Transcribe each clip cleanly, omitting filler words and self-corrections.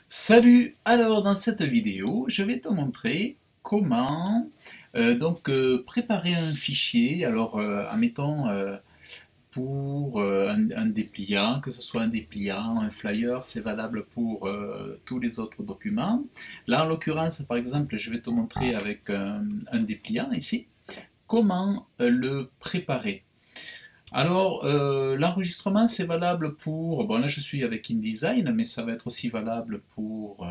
Salut! Alors dans cette vidéo, je vais te montrer comment préparer un fichier. Alors admettons pour un dépliant, que ce soit un dépliant, un flyer, c'est valable pour tous les autres documents. Là en l'occurrence, par exemple, je vais te montrer avec un dépliant ici, comment le préparer. Alors, l'enregistrement, c'est valable pour... Bon, là, je suis avec InDesign, mais ça va être aussi valable pour...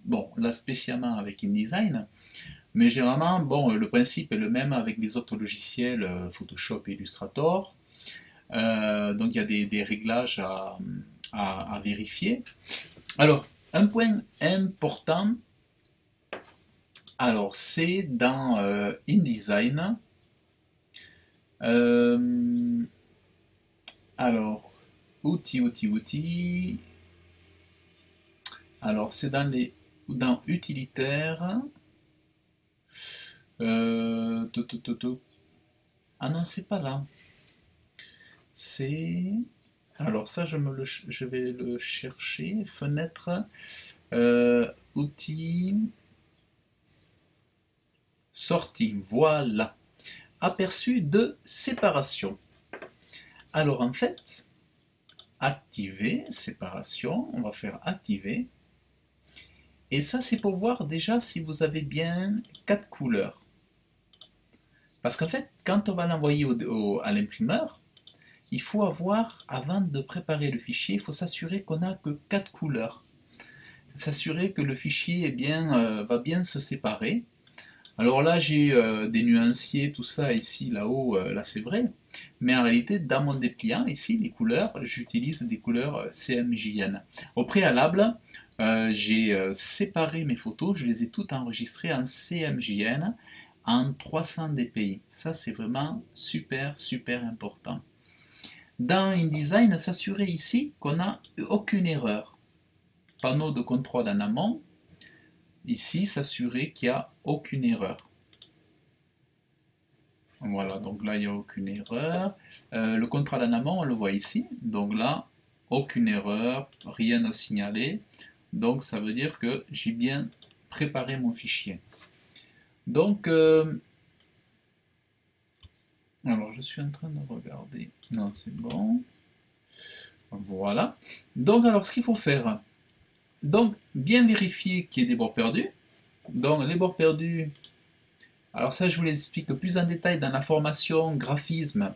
bon, là, spécialement avec InDesign. Mais généralement, bon, le principe est le même avec les autres logiciels, Photoshop et Illustrator. Donc, il y a des réglages à vérifier. Alors, un point important, alors, c'est dans InDesign. Euh, alors, outils. Alors, c'est dans utilitaire. Euh, tout, tout, tout, tout. Ah non, c'est pas là. C'est. Alors, ça, je vais le chercher. Fenêtre. Outils. Sortie. Voilà. Aperçu de séparation. Alors, en fait, activer, séparation. On va faire activer. Et ça, c'est pour voir déjà si vous avez bien 4 couleurs. Parce qu'en fait, quand on va l'envoyer à l'imprimeur, il faut avoir, avant de préparer le fichier, il faut s'assurer qu'on n'a que 4 couleurs. S'assurer que le fichier va bien se séparer. Alors là, j'ai des nuanciers, tout ça ici, là-haut, là c'est vrai. Mais en réalité, dans mon dépliant, ici, les couleurs, j'utilise des couleurs CMJN. Au préalable, j'ai séparé mes photos, je les ai toutes enregistrées en CMJN en 300 dpi. Ça, c'est vraiment super, super important. Dans InDesign, s'assurer ici qu'on n'a aucune erreur. Panneau de contrôle en amont. Ici, s'assurer qu'il n'y a aucune erreur. Voilà, donc là, il n'y a aucune erreur. Le contrôle en amont, on le voit ici. Donc là, aucune erreur, rien à signaler. Donc ça veut dire que j'ai bien préparé mon fichier. Donc, alors je suis en train de regarder. Non, c'est bon. Voilà. Donc, alors, ce qu'il faut faire, donc, bien vérifier qu'il y ait des bords perdus. Donc, les bords perdus, alors ça, je vous l'explique plus en détail dans la formation graphisme,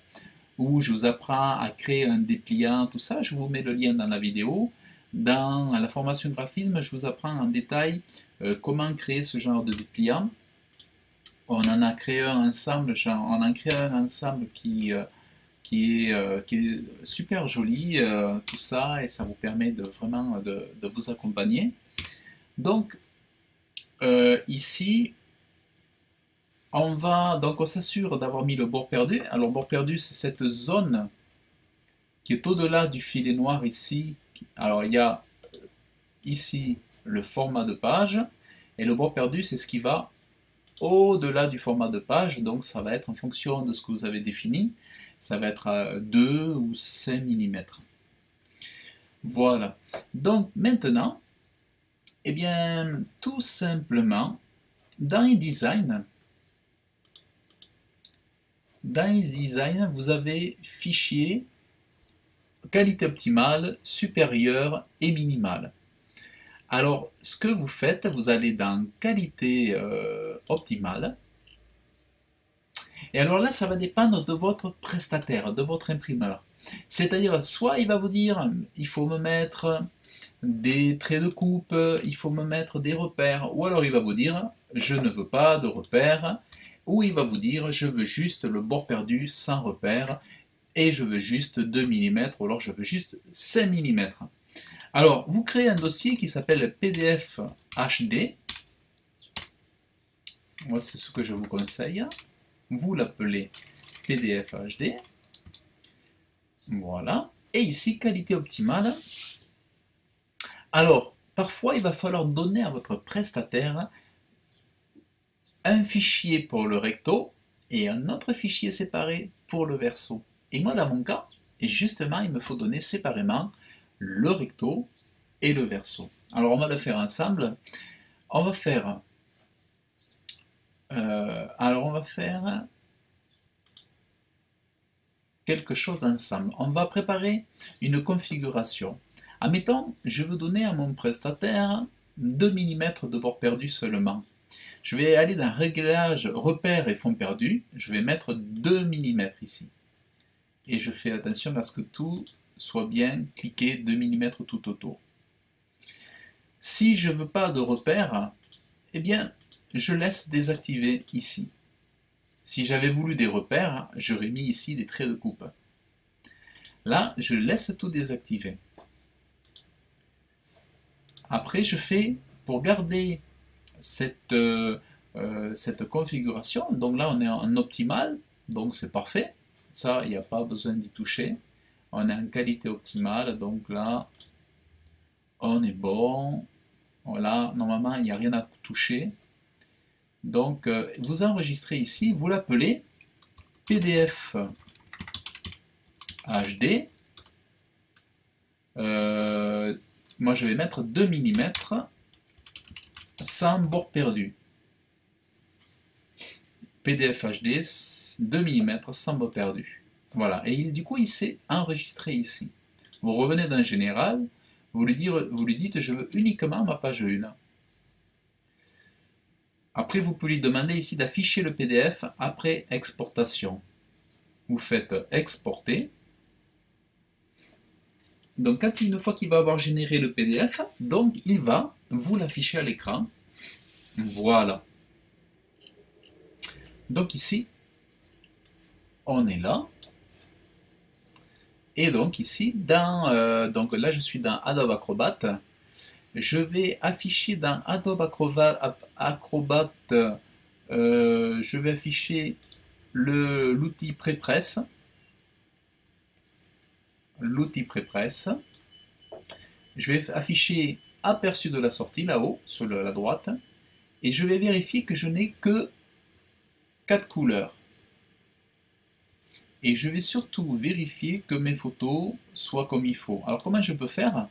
où je vous apprends à créer un dépliant, tout ça. Je vous mets le lien dans la vidéo. Dans la formation graphisme, je vous apprends en détail comment créer ce genre de dépliant. On en a créé un ensemble, on en crée un ensemble qui est super joli, tout ça, et ça vous permet vraiment de vous accompagner. Donc, ici, on s'assure d'avoir mis le bord perdu. Alors, bord perdu, c'est cette zone qui est au-delà du filet noir ici. Alors, il y a ici le format de page, et le bord perdu, c'est ce qui va au-delà du format de page, donc ça va être en fonction de ce que vous avez défini, ça va être à 2 ou 5 mm. Voilà. Donc maintenant, eh bien, tout simplement, dans InDesign, vous avez fichier, qualité optimale, supérieure et minimale. Alors, ce que vous faites, vous allez dans qualité optimale. Et alors là, ça va dépendre de votre prestataire, de votre imprimeur. C'est-à-dire, soit il va vous dire, il faut me mettre des traits de coupe, il faut me mettre des repères, ou alors il va vous dire, je ne veux pas de repères, ou il va vous dire, je veux juste le bord perdu sans repères, et je veux juste 2 mm, ou alors je veux juste 5 mm. Alors, vous créez un dossier qui s'appelle PDF HD. Moi, c'est ce que je vous conseille. Vous l'appelez PDF HD. Voilà. Et ici, qualité optimale. Alors, parfois, il va falloir donner à votre prestataire un fichier pour le recto et un autre fichier séparé pour le verso. Et moi, dans mon cas, justement, il me faut donner séparément le recto et le verso. Alors on va le faire ensemble. On va faire, quelque chose ensemble. On va préparer une configuration. Admettons, je veux donner à mon prestataire 2 mm de bord perdu seulement. Je vais aller dans Réglage, repères et fond perdu. Je vais mettre 2 mm ici. Et je fais attention à ce que tout soit bien cliqué 2 mm tout autour. Si je ne veux pas de repères, eh bien, je laisse désactiver ici. Si j'avais voulu des repères, j'aurais mis ici des traits de coupe. Là, je laisse tout désactiver. Après, je fais, pour garder cette configuration, donc là on est en optimal, donc c'est parfait. Ça, il n'y a pas besoin d'y toucher. On est en qualité optimale, donc là, on est bon. Voilà, normalement, il n'y a rien à toucher. Donc, vous enregistrez ici, vous l'appelez PDF HD. Moi, je vais mettre 2 mm sans bord perdu. PDF HD 2 mm sans bord perdu. Voilà, et du coup, il s'est enregistré ici. Vous revenez dans Général, vous lui dites je veux uniquement ma page 1. Après, vous pouvez lui demander ici d'afficher le PDF après exportation. Vous faites exporter. Donc, une fois qu'il va avoir généré le PDF, donc il va vous l'afficher à l'écran. Voilà. Donc ici, on est là. Et donc ici, donc là je suis dans Adobe Acrobat. Je vais afficher dans Adobe Acrobat, je vais afficher l'outil Prépresse. L'outil Prépresse. Je vais afficher aperçu de la sortie là-haut, sur la droite. Et je vais vérifier que je n'ai que 4 couleurs. Et je vais surtout vérifier que mes photos soient comme il faut. Alors comment je peux faire?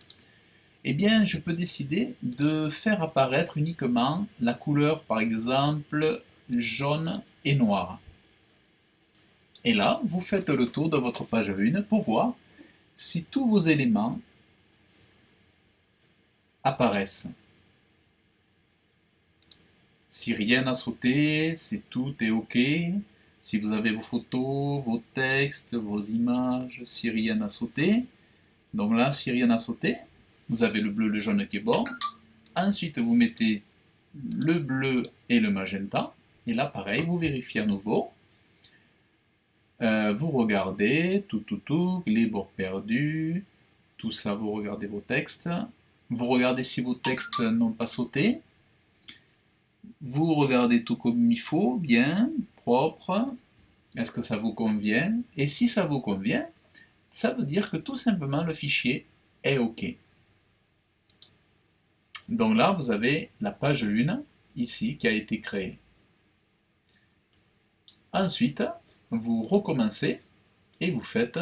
Eh bien, je peux décider de faire apparaître uniquement la couleur, par exemple, jaune et noir. Et là, vous faites le tour de votre page 1 pour voir si tous vos éléments apparaissent. Si rien n'a sauté, si tout est OK, si vous avez vos photos, vos textes, vos images, si rien n'a sauté. Donc là, si rien n'a sauté, vous avez le bleu, le jaune qui est bon. Ensuite, vous mettez le bleu et le magenta. Et là, pareil, vous vérifiez à nouveau. Vous regardez, les bords perdus, tout ça, vous regardez vos textes. Vous regardez si vos textes n'ont pas sauté. Vous regardez tout comme il faut, bien, propre. Est-ce que ça vous convient? Et si ça vous convient, ça veut dire que tout simplement le fichier est OK. Donc là, vous avez la page 1, ici, qui a été créée. Ensuite, vous recommencez et vous faites.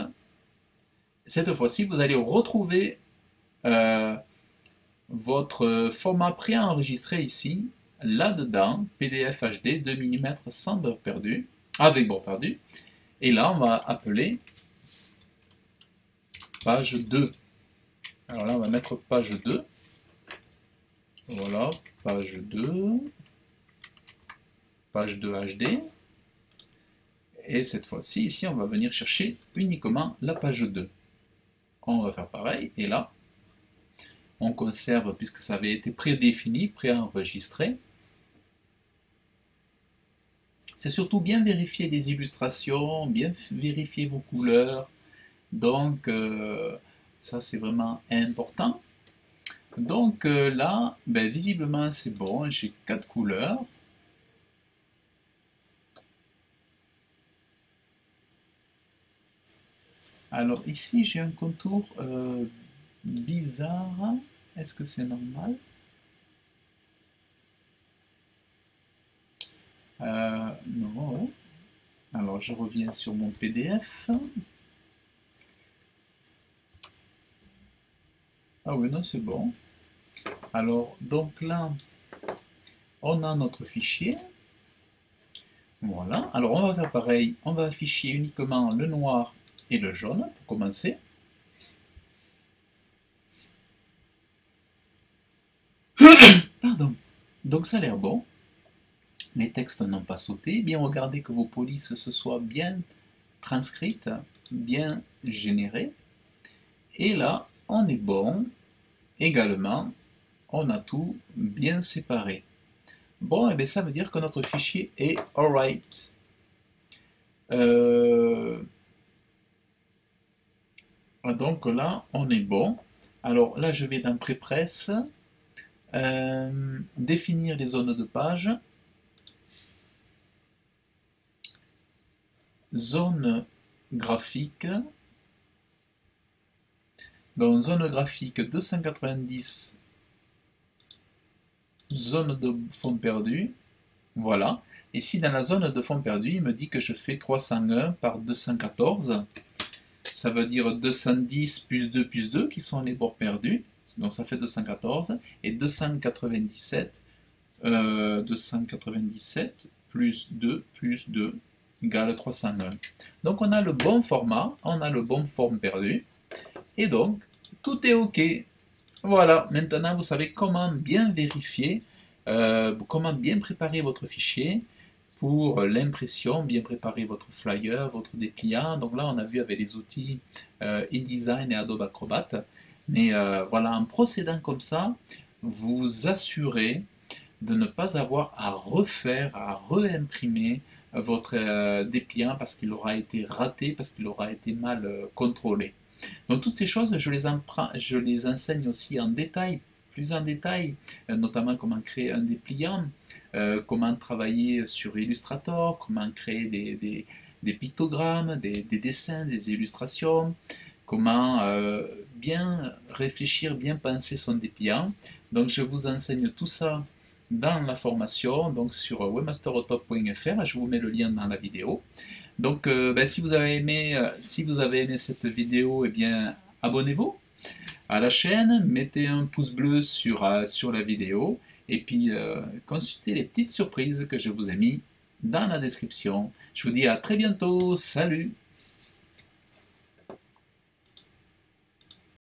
Cette fois-ci, vous allez retrouver votre format préenregistré ici, là-dedans, PDF HD 2 mm sans bord perdu, avec bord perdu. Et là, on va appeler page 2. Alors là, on va mettre page 2. Voilà, page 2. Page 2 HD. Et cette fois-ci, ici, on va venir chercher uniquement la page 2. On va faire pareil. Et là, on conserve, puisque ça avait été prédéfini, préenregistré. C'est surtout bien vérifier les illustrations, bien vérifier vos couleurs. Donc, ça, c'est vraiment important. Donc là, ben, visiblement, c'est bon. J'ai 4 couleurs. Alors ici, j'ai un contour bizarre. Est-ce que c'est normal? Non. Alors je reviens sur mon PDF. Ah oui, non, c'est bon. Alors, donc là, on a notre fichier. Voilà. Alors, on va faire pareil. On va afficher uniquement le noir et le jaune pour commencer. Pardon. Donc, ça a l'air bon. Les textes n'ont pas sauté. Bien regardez que vos polices se soient bien transcrites, bien générées. Et là, on est bon. Également, on a tout bien séparé. Bon, et bien ça veut dire que notre fichier est alright. Donc là, on est bon. Alors là, je vais dans Prépresse, définir les zones de page, zone graphique. Dans zone graphique 290, zone de fond perdu. Voilà. Ici, dans la zone de fond perdu, il me dit que je fais 301 par 214. Ça veut dire 210 plus 2 qui sont les bords perdus. Donc ça fait 214. Et 297 plus 2 égale 301. Donc on a le bon format, on a le bon forme perdu. Et donc, tout est OK. Voilà, maintenant vous savez comment bien vérifier, comment bien préparer votre fichier pour l'impression, bien préparer votre flyer, votre dépliant. Donc là, on a vu avec les outils InDesign et Adobe Acrobat. Mais voilà, en procédant comme ça, vous assurez de ne pas avoir à refaire, à réimprimer votre dépliant parce qu'il aura été raté, parce qu'il aura été mal contrôlé. Donc toutes ces choses, je les enseigne aussi en détail, plus en détail, notamment comment créer un dépliant, comment travailler sur Illustrator, comment créer des pictogrammes, des dessins, des illustrations, comment bien réfléchir, bien penser son dépliant. Donc je vous enseigne tout ça dans la formation, donc sur webmasterotop.fr, je vous mets le lien dans la vidéo. Donc, si vous avez aimé cette vidéo, eh bien, abonnez-vous à la chaîne, mettez un pouce bleu sur la vidéo, et puis consultez les petites surprises que je vous ai mis dans la description. Je vous dis à très bientôt, salut!